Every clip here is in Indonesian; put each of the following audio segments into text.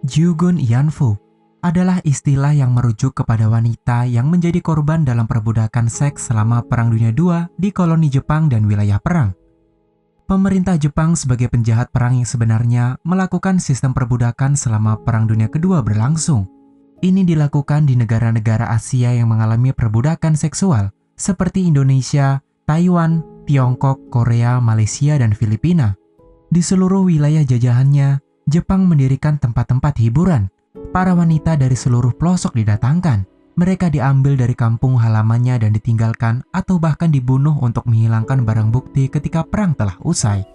Jugun Yanfu adalah istilah yang merujuk kepada wanita yang menjadi korban dalam perbudakan seks selama Perang Dunia II di koloni Jepang dan wilayah perang. Pemerintah Jepang sebagai penjahat perang yang sebenarnya melakukan sistem perbudakan selama Perang Dunia Kedua berlangsung. Ini dilakukan di negara-negara Asia yang mengalami perbudakan seksual seperti Indonesia, Taiwan, Tiongkok, Korea, Malaysia, dan Filipina. Di seluruh wilayah jajahannya, Jepang mendirikan tempat-tempat hiburan. Para wanita dari seluruh pelosok didatangkan. Mereka diambil dari kampung halamannya dan ditinggalkan atau bahkan dibunuh untuk menghilangkan barang bukti ketika perang telah usai.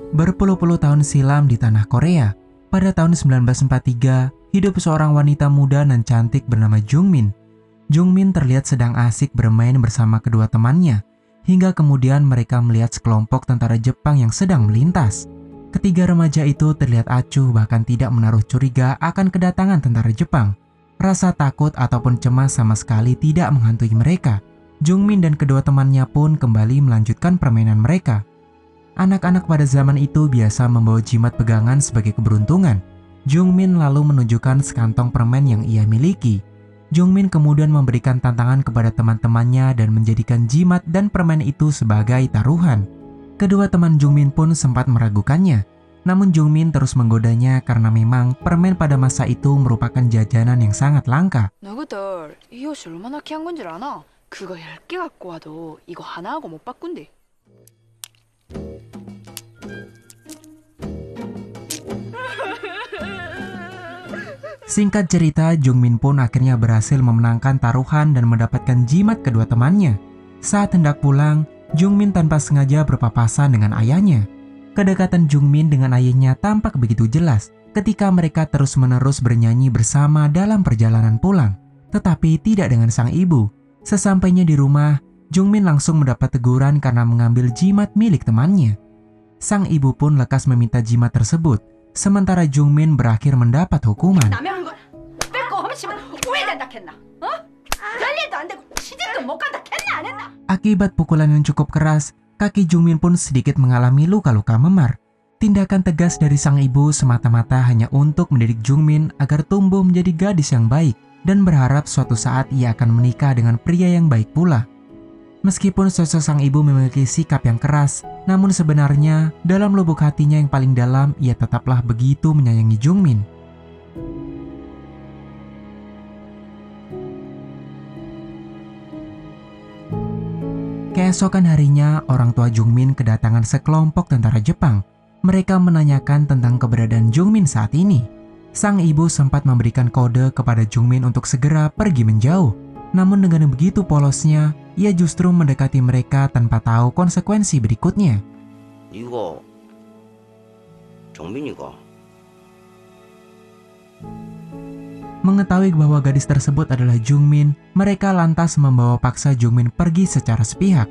Berpuluh-puluh tahun silam di tanah Korea, pada tahun 1943, hidup seorang wanita muda dan cantik bernama Jungmin. Jungmin terlihat sedang asik bermain bersama kedua temannya, hingga kemudian mereka melihat sekelompok tentara Jepang yang sedang melintas. Ketiga remaja itu terlihat acuh bahkan tidak menaruh curiga akan kedatangan tentara Jepang. Rasa takut ataupun cemas sama sekali tidak menghantui mereka. Jungmin dan kedua temannya pun kembali melanjutkan permainan mereka. Anak-anak pada zaman itu biasa membawa jimat pegangan sebagai keberuntungan. Jungmin lalu menunjukkan sekantong permen yang ia miliki. Jungmin kemudian memberikan tantangan kepada teman-temannya dan menjadikan jimat dan permen itu sebagai taruhan. Kedua teman Jungmin pun sempat meragukannya. Namun Jungmin terus menggodanya karena memang permen pada masa itu merupakan jajanan yang sangat langka. 너희들 이 옷이 얼마나 귀한 건 줄 아나? 그거 10개 갖고 와도 이거 하나하고 못 바꾼대. Singkat cerita, Jungmin pun akhirnya berhasil memenangkan taruhan dan mendapatkan jimat kedua temannya. Saat hendak pulang, Jungmin tanpa sengaja berpapasan dengan ayahnya. Kedekatan Jungmin dengan ayahnya tampak begitu jelas ketika mereka terus-menerus bernyanyi bersama dalam perjalanan pulang. Tetapi tidak dengan sang ibu. Sesampainya di rumah, Jungmin langsung mendapat teguran karena mengambil jimat milik temannya. Sang ibu pun lekas meminta jimat tersebut, sementara Jungmin berakhir mendapat hukuman. Akibat pukulan yang cukup keras, kaki Jungmin pun sedikit mengalami luka-luka memar. Tindakan tegas dari sang ibu semata-mata hanya untuk mendidik Jungmin agar tumbuh menjadi gadis yang baik dan berharap suatu saat ia akan menikah dengan pria yang baik pula. Meskipun sosok sang ibu memiliki sikap yang keras, namun sebenarnya dalam lubuk hatinya yang paling dalam ia tetaplah begitu menyayangi Jungmin. Keesokan harinya, orang tua Jungmin kedatangan sekelompok tentara Jepang. Mereka menanyakan tentang keberadaan Jungmin saat ini. Sang ibu sempat memberikan kode kepada Jungmin untuk segera pergi menjauh. Namun dengan begitu polosnya, ia justru mendekati mereka tanpa tahu konsekuensi berikutnya. 이거 정민이가 Mengetahui bahwa gadis tersebut adalah Jungmin, mereka lantas membawa paksa Jungmin pergi secara sepihak.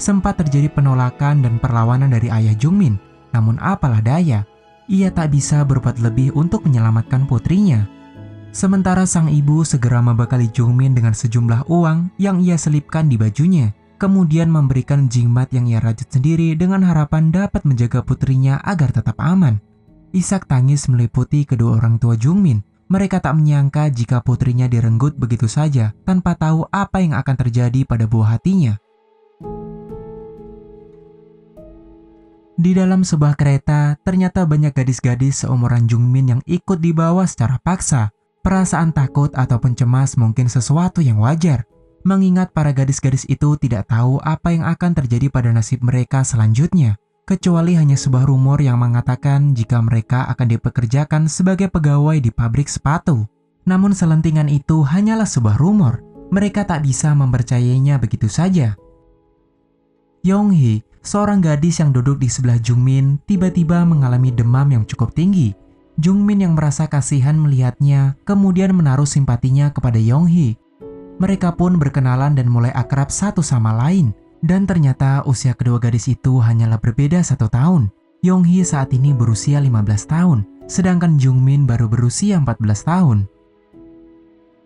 Sempat terjadi penolakan dan perlawanan dari ayah Jungmin, namun apalah daya, ia tak bisa berbuat lebih untuk menyelamatkan putrinya. Sementara sang ibu segera membekali Jungmin dengan sejumlah uang yang ia selipkan di bajunya, kemudian memberikan jimat yang ia rajut sendiri dengan harapan dapat menjaga putrinya agar tetap aman. Isak tangis meliputi kedua orang tua Jungmin. Mereka tak menyangka jika putrinya direnggut begitu saja tanpa tahu apa yang akan terjadi pada buah hatinya. Di dalam sebuah kereta, ternyata banyak gadis-gadis seumuran Jungmin yang ikut dibawa secara paksa. Perasaan takut ataupun cemas mungkin sesuatu yang wajar, mengingat para gadis-gadis itu tidak tahu apa yang akan terjadi pada nasib mereka selanjutnya. Kecuali hanya sebuah rumor yang mengatakan jika mereka akan dipekerjakan sebagai pegawai di pabrik sepatu. Namun selentingan itu hanyalah sebuah rumor, mereka tak bisa mempercayainya begitu saja. Yonghee, seorang gadis yang duduk di sebelah Jungmin, tiba-tiba mengalami demam yang cukup tinggi. Jungmin yang merasa kasihan melihatnya, kemudian menaruh simpatinya kepada Yonghee. Mereka pun berkenalan dan mulai akrab satu sama lain. Dan ternyata usia kedua gadis itu hanyalah berbeda 1 tahun. Yonghee saat ini berusia 15 tahun, sedangkan Jungmin baru berusia 14 tahun.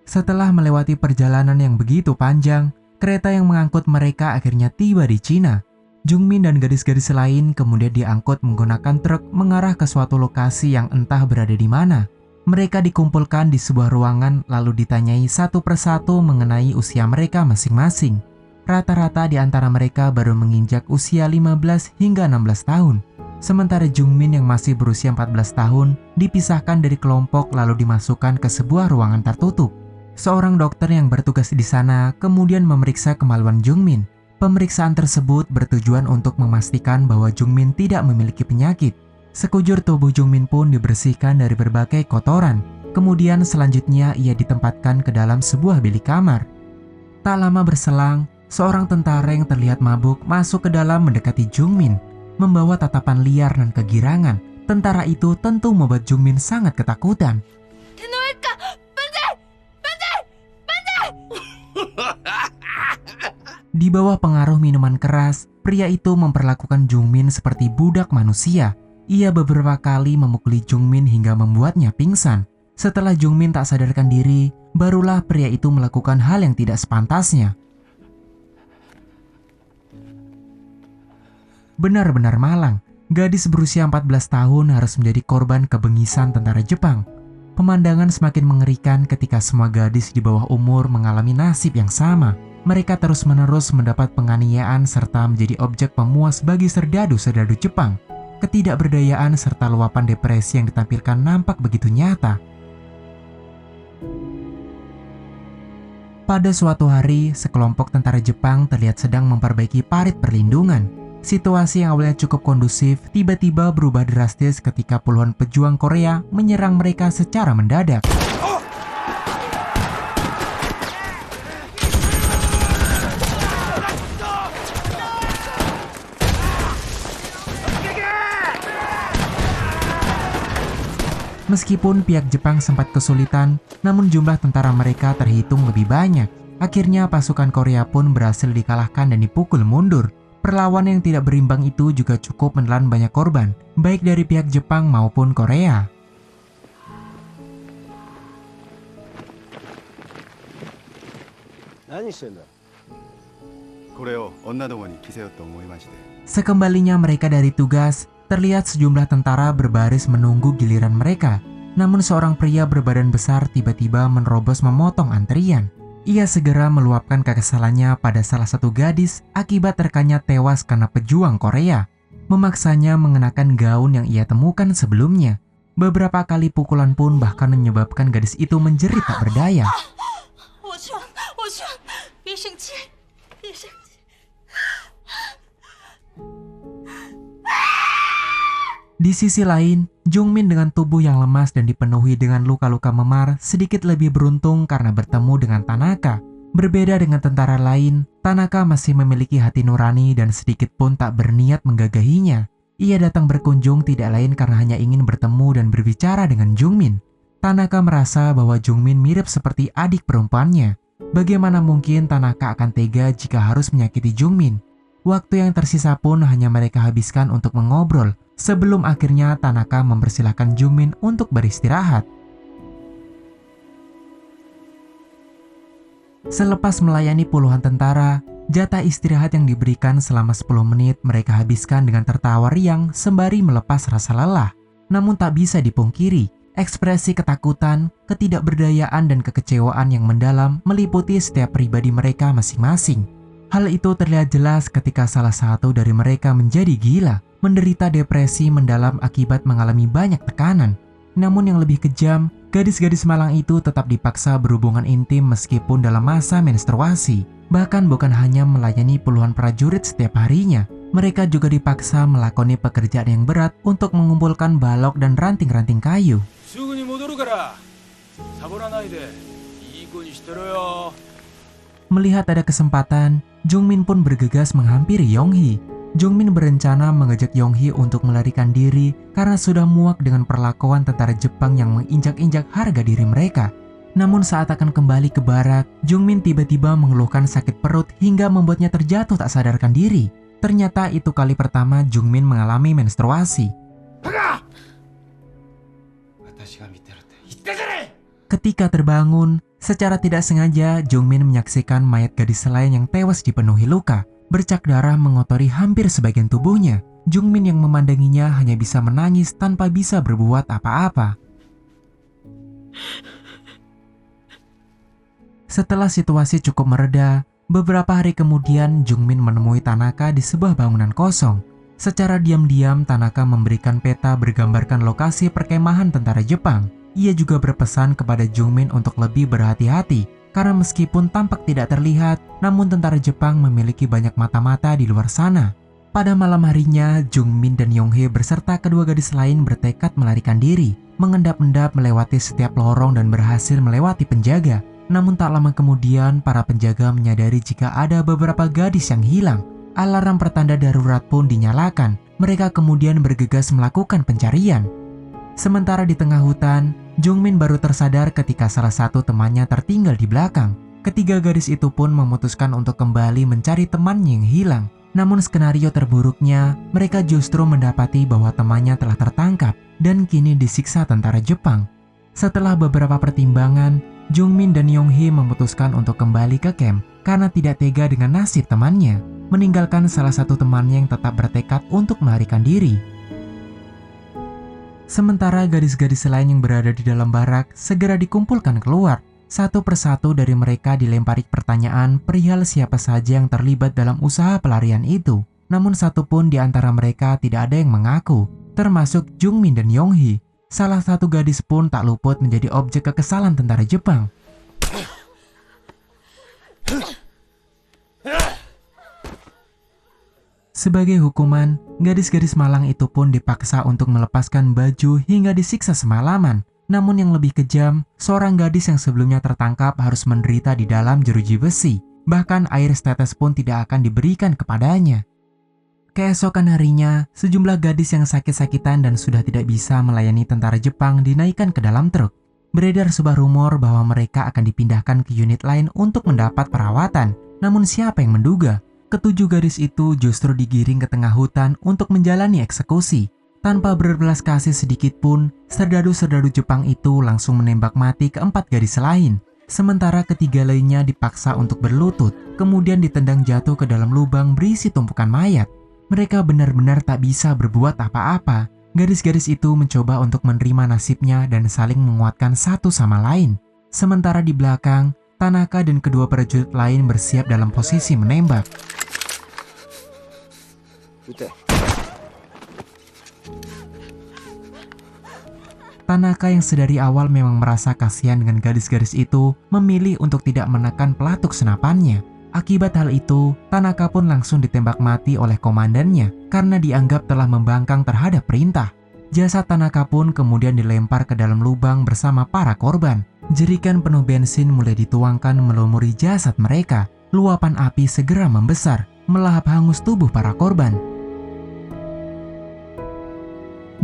Setelah melewati perjalanan yang begitu panjang, kereta yang mengangkut mereka akhirnya tiba di Cina. Jungmin dan gadis-gadis lain kemudian diangkut menggunakan truk mengarah ke suatu lokasi yang entah berada di mana. Mereka dikumpulkan di sebuah ruangan lalu ditanyai satu persatu mengenai usia mereka masing-masing. Rata-rata di antara mereka baru menginjak usia 15 hingga 16 tahun. Sementara Jungmin yang masih berusia 14 tahun dipisahkan dari kelompok lalu dimasukkan ke sebuah ruangan tertutup. Seorang dokter yang bertugas di sana kemudian memeriksa kemaluan Jungmin. Pemeriksaan tersebut bertujuan untuk memastikan bahwa Jungmin tidak memiliki penyakit. Sekujur tubuh Jungmin pun dibersihkan dari berbagai kotoran. Kemudian selanjutnya ia ditempatkan ke dalam sebuah bilik kamar. Tak lama berselang, seorang tentara yang terlihat mabuk masuk ke dalam mendekati Jungmin. Membawa tatapan liar dan kegirangan, tentara itu tentu membuat Jungmin sangat ketakutan. Di bawah pengaruh minuman keras, pria itu memperlakukan Jungmin seperti budak manusia. Ia beberapa kali memukuli Jungmin hingga membuatnya pingsan. Setelah Jungmin tak sadarkan diri, barulah pria itu melakukan hal yang tidak sepantasnya. Benar-benar malang, gadis berusia 14 tahun harus menjadi korban kebengisan tentara Jepang. Pemandangan semakin mengerikan ketika semua gadis di bawah umur mengalami nasib yang sama. Mereka terus-menerus mendapat penganiayaan serta menjadi objek pemuas bagi serdadu-serdadu Jepang. Ketidakberdayaan serta luapan depresi yang ditampilkan nampak begitu nyata. Pada suatu hari, sekelompok tentara Jepang terlihat sedang memperbaiki parit perlindungan. Situasi yang awalnya cukup kondusif tiba-tiba berubah drastis ketika puluhan pejuang Korea menyerang mereka secara mendadak. Meskipun pihak Jepang sempat kesulitan, namun jumlah tentara mereka terhitung lebih banyak. Akhirnya pasukan Korea pun berhasil dikalahkan dan dipukul mundur. Perlawanan yang tidak berimbang itu juga cukup menelan banyak korban, baik dari pihak Jepang maupun Korea. Sekembalinya mereka dari tugas, terlihat sejumlah tentara berbaris menunggu giliran mereka. Namun seorang pria berbadan besar tiba-tiba menerobos memotong antrian. Ia segera meluapkan kekesalannya pada salah satu gadis akibat rekannya tewas karena pejuang Korea. Memaksanya mengenakan gaun yang ia temukan sebelumnya. Beberapa kali pukulan pun bahkan menyebabkan gadis itu menjerit tak berdaya. Di sisi lain, Jungmin dengan tubuh yang lemas dan dipenuhi dengan luka-luka memar sedikit lebih beruntung karena bertemu dengan Tanaka. Berbeda dengan tentara lain, Tanaka masih memiliki hati nurani dan sedikit pun tak berniat menggagahinya. Ia datang berkunjung tidak lain karena hanya ingin bertemu dan berbicara dengan Jungmin. Tanaka merasa bahwa Jungmin mirip seperti adik perempuannya. Bagaimana mungkin Tanaka akan tega jika harus menyakiti Jungmin? Waktu yang tersisa pun hanya mereka habiskan untuk mengobrol, sebelum akhirnya Tanaka mempersilahkan Jungmin untuk beristirahat. Selepas melayani puluhan tentara, jatah istirahat yang diberikan selama 10 menit mereka habiskan dengan tertawa riang sembari melepas rasa lelah. Namun tak bisa dipungkiri, ekspresi ketakutan, ketidakberdayaan dan kekecewaan yang mendalam meliputi setiap pribadi mereka masing-masing. Hal itu terlihat jelas ketika salah satu dari mereka menjadi gila, menderita depresi mendalam akibat mengalami banyak tekanan. Namun yang lebih kejam, gadis-gadis malang itu tetap dipaksa berhubungan intim meskipun dalam masa menstruasi. Bahkan bukan hanya melayani puluhan prajurit setiap harinya, mereka juga dipaksa melakoni pekerjaan yang berat untuk mengumpulkan balok dan ranting-ranting kayu. Melihat ada kesempatan, Jungmin pun bergegas menghampiri Yonghee. Jungmin berencana mengajak Yonghee untuk melarikan diri karena sudah muak dengan perlakuan tentara Jepang yang menginjak-injak harga diri mereka. Namun saat akan kembali ke barak, Jungmin tiba-tiba mengeluhkan sakit perut hingga membuatnya terjatuh tak sadarkan diri. Ternyata itu kali pertama Jungmin mengalami menstruasi. Ketika terbangun, secara tidak sengaja Jungmin menyaksikan mayat gadis lain yang tewas dipenuhi luka. Bercak darah mengotori hampir sebagian tubuhnya. Jungmin yang memandanginya hanya bisa menangis tanpa bisa berbuat apa-apa. Setelah situasi cukup mereda, beberapa hari kemudian Jungmin menemui Tanaka di sebuah bangunan kosong. Secara diam-diam Tanaka memberikan peta bergambarkan lokasi perkemahan tentara Jepang. Ia juga berpesan kepada Jungmin untuk lebih berhati-hati, karena meskipun tampak tidak terlihat, namun tentara Jepang memiliki banyak mata-mata di luar sana. Pada malam harinya, Jungmin dan Yonghye beserta kedua gadis lain bertekad melarikan diri, mengendap-endap melewati setiap lorong dan berhasil melewati penjaga. Namun tak lama kemudian, para penjaga menyadari jika ada beberapa gadis yang hilang. Alarm pertanda darurat pun dinyalakan. Mereka kemudian bergegas melakukan pencarian. Sementara di tengah hutan, Jungmin baru tersadar ketika salah satu temannya tertinggal di belakang. Ketiga gadis itu pun memutuskan untuk kembali mencari temannya yang hilang. Namun skenario terburuknya, mereka justru mendapati bahwa temannya telah tertangkap dan kini disiksa tentara Jepang. Setelah beberapa pertimbangan, Jungmin dan Yonghye memutuskan untuk kembali ke camp karena tidak tega dengan nasib temannya, meninggalkan salah satu temannya yang tetap bertekad untuk melarikan diri. Sementara gadis-gadis lain yang berada di dalam barak segera dikumpulkan keluar. Satu persatu dari mereka dilempari pertanyaan perihal siapa saja yang terlibat dalam usaha pelarian itu. Namun satu pun di antara mereka tidak ada yang mengaku, termasuk Jungmin dan Yonghye. Salah satu gadis pun tak luput menjadi objek kekesalan tentara Jepang. Sebagai hukuman, gadis-gadis malang itu pun dipaksa untuk melepaskan baju hingga disiksa semalaman. Namun yang lebih kejam, seorang gadis yang sebelumnya tertangkap harus menderita di dalam jeruji besi. Bahkan air setetes pun tidak akan diberikan kepadanya. Keesokan harinya, sejumlah gadis yang sakit-sakitan dan sudah tidak bisa melayani tentara Jepang dinaikkan ke dalam truk. Beredar sebuah rumor bahwa mereka akan dipindahkan ke unit lain untuk mendapat perawatan. Namun siapa yang menduga, ketujuh gadis itu justru digiring ke tengah hutan untuk menjalani eksekusi. Tanpa berbelas kasih sedikit pun, serdadu-serdadu Jepang itu langsung menembak mati keempat gadis lain. Sementara ketiga lainnya dipaksa untuk berlutut, kemudian ditendang jatuh ke dalam lubang berisi tumpukan mayat. Mereka benar-benar tak bisa berbuat apa-apa. Gadis-gadis itu mencoba untuk menerima nasibnya dan saling menguatkan satu sama lain. Sementara di belakang, Tanaka dan kedua prajurit lain bersiap dalam posisi menembak. Tanaka yang sedari awal memang merasa kasihan dengan gadis-gadis itu, memilih untuk tidak menekan pelatuk senapannya. Akibat hal itu, Tanaka pun langsung ditembak mati oleh komandannya karena dianggap telah membangkang terhadap perintah. Jasad Tanaka pun kemudian dilempar ke dalam lubang bersama para korban. Jerikan penuh bensin mulai dituangkan melumuri jasad mereka. Luapan api segera membesar, melahap hangus tubuh para korban.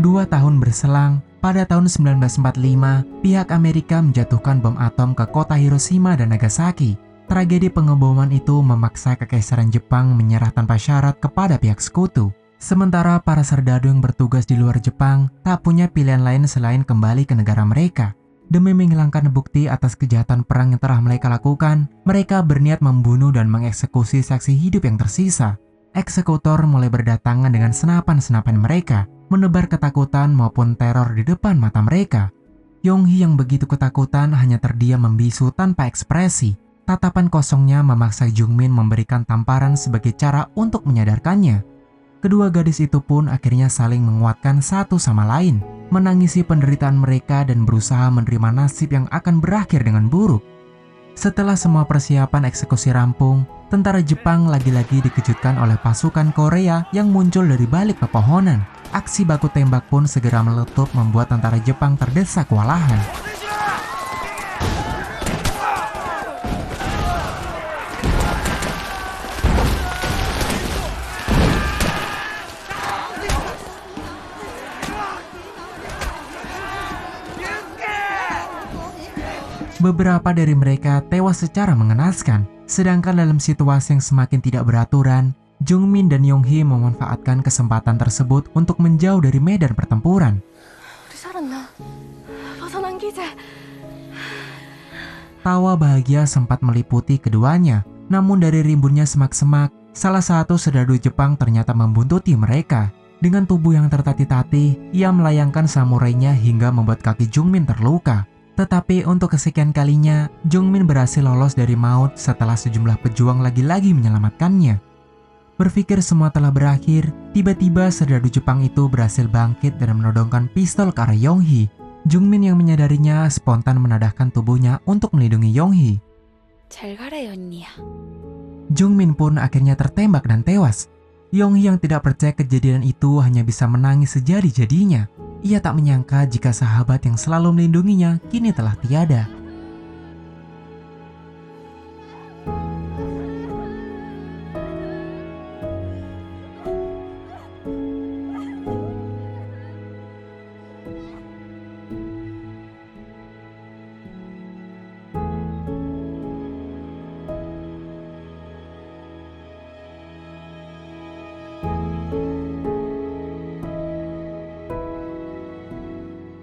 2 tahun berselang, pada tahun 1945, pihak Amerika menjatuhkan bom atom ke kota Hiroshima dan Nagasaki. Tragedi pengeboman itu memaksa Kekaisaran Jepang menyerah tanpa syarat kepada pihak sekutu. Sementara para serdadu yang bertugas di luar Jepang tak punya pilihan lain selain kembali ke negara mereka. Demi menghilangkan bukti atas kejahatan perang yang telah mereka lakukan, mereka berniat membunuh dan mengeksekusi saksi hidup yang tersisa. Eksekutor mulai berdatangan dengan senapan-senapan mereka, menebar ketakutan maupun teror di depan mata mereka. Yonghye yang begitu ketakutan hanya terdiam membisu tanpa ekspresi. Tatapan kosongnya memaksa Jungmin memberikan tamparan sebagai cara untuk menyadarkannya. Kedua gadis itu pun akhirnya saling menguatkan satu sama lain, menangisi penderitaan mereka dan berusaha menerima nasib yang akan berakhir dengan buruk. Setelah semua persiapan eksekusi rampung, tentara Jepang lagi-lagi dikejutkan oleh pasukan Korea yang muncul dari balik pepohonan. Aksi baku tembak pun segera meletup membuat tentara Jepang terdesak kewalahan. Beberapa dari mereka tewas secara mengenaskan, sedangkan dalam situasi yang semakin tidak beraturan, Jungmin dan Yonghye memanfaatkan kesempatan tersebut untuk menjauh dari medan pertempuran. Tawa bahagia sempat meliputi keduanya, namun dari rimbunnya semak-semak, Salah satu serdadu Jepang ternyata membuntuti mereka. Dengan tubuh yang tertatih-tatih, ia melayangkan samurainya hingga membuat kaki Jungmin terluka. Tetapi untuk kesekian kalinya, Jungmin berhasil lolos dari maut setelah sejumlah pejuang lagi-lagi menyelamatkannya. Berpikir semua telah berakhir, tiba-tiba serdadu Jepang itu berhasil bangkit dan menodongkan pistol ke arah Yonghee. Jungmin yang menyadarinya spontan menadahkan tubuhnya untuk melindungi Yonghee. 잘 가래요, 언니야. Jungmin pun akhirnya tertembak dan tewas. Yonghee yang tidak percaya kejadian itu hanya bisa menangis sejadi-jadinya. Ia tak menyangka jika sahabat yang selalu melindunginya kini telah tiada.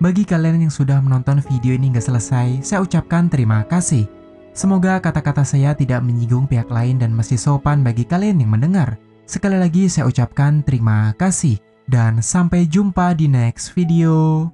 Bagi kalian yang sudah menonton video ini hingga selesai, saya ucapkan terima kasih. Semoga kata-kata saya tidak menyinggung pihak lain dan masih sopan bagi kalian yang mendengar. Sekali lagi saya ucapkan terima kasih, dan sampai jumpa di next video.